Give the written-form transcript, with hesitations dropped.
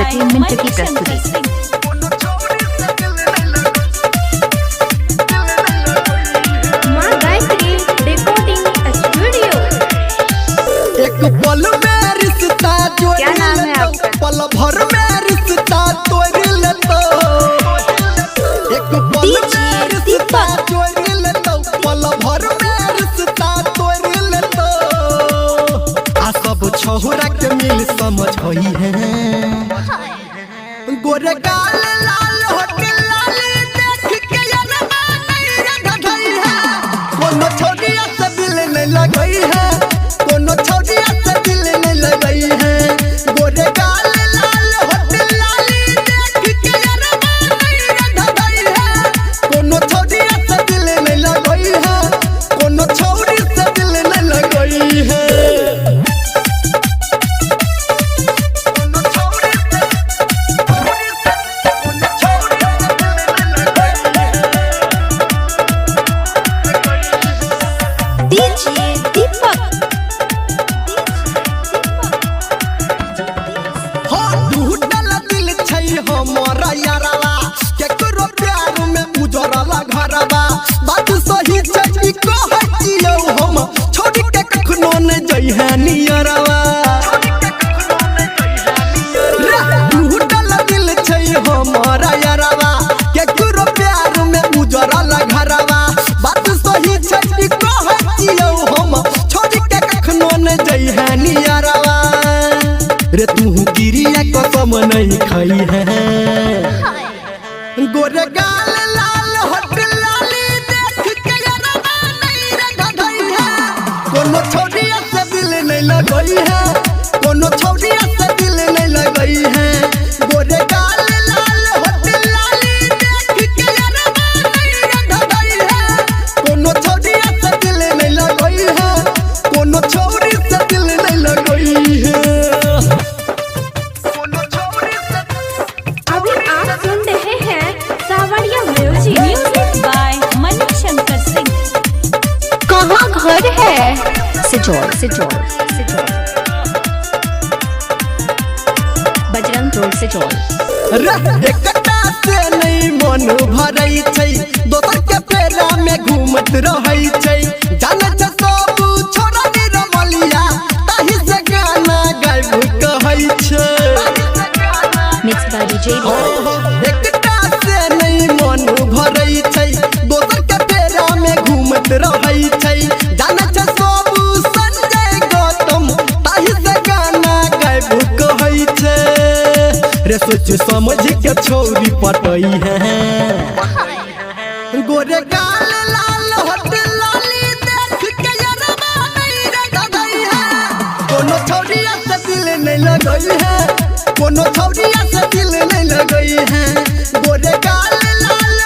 Entertainment की प्रस्तुति। माँ गायत्री रिकॉर्डिंग स्टूडियो। एक पल में रिश्ता जोड़ क्या नाम है आपका? पल भर में रिश्ता तोड़ लेतो। एक पल में रिश्ता जोड़ लेतो, पल भर में रिश्ता तोड़ लेतो। आ सब छोहरा के मिल समझ होई है। गोरे गाल लाल होट लाल देख के यारमा नहीं रे गई है। कोनो छोरिया से दिल नहीं लगई है, कोनो छोरिया से दिल नहीं लगई है। गोरे गाल लाल होट लाल देख के यारमा नहीं रे गई है। कोनो छोरिया से दिल नहीं लगई है, कोनो छोरी से दिल नहीं लगई है। डीजे दीपक। हो टूटल दिल छै हमरा यारवा, केकरो प्यार में उजरला घरवा। बात सही छै कि कहै छियौ हम, छोड़ के कखनो न जइहे नियरवा। टूटल दिल छै हमरा यारवा, केकरो प्यार में उजरला घरवा। बात सही छै कि कहै छियौ हम, छोड़ के कखनो न जइहे नियरवा। रे तू गिरिया कसम नहीं खाई है। गोरे गाल लाल होट लाल देख के यारमा नहीं रे गई है। कोनो छोरिया से दिल नहीं लगई है, कोनो छोरिया से दिल नहीं लगई है। गोरे गाल लाल होट लाल देख के यारमा नहीं रे गई है। कोनो छोरिया से दिल नहीं लगई है, कोनो छोरी से दिल नहीं लगई है। अभी आप सुन रहे हैं Saawariya music. Music by Manishankar Singh. कहाँ घर है? सिजौल बजरंग रोड सिजौल। एकटा से नहीं मन भरई छै, दोसर के फेरा में घूमत रहै छै। जाने छै सब छोरा निरमलिया, ताहि से गाना गायब कहै छै। मिक्स बाय डीजे एकटा से नहीं मन भरई छै, दोसर के फेरा में घूमत रहै छै। जाने छै सब संजय गौतम, ताहि से गाना गायब कहै छै। रे सोच समझ के छोरी पटई है। गोरे गाल लाल होट लाली देख के यारमा नहीं रे गई है। कोनो छोरिया से दिल नहीं लगई है, कोनो छोरिया से दिल नहीं लगई है। गोरे गाल लाल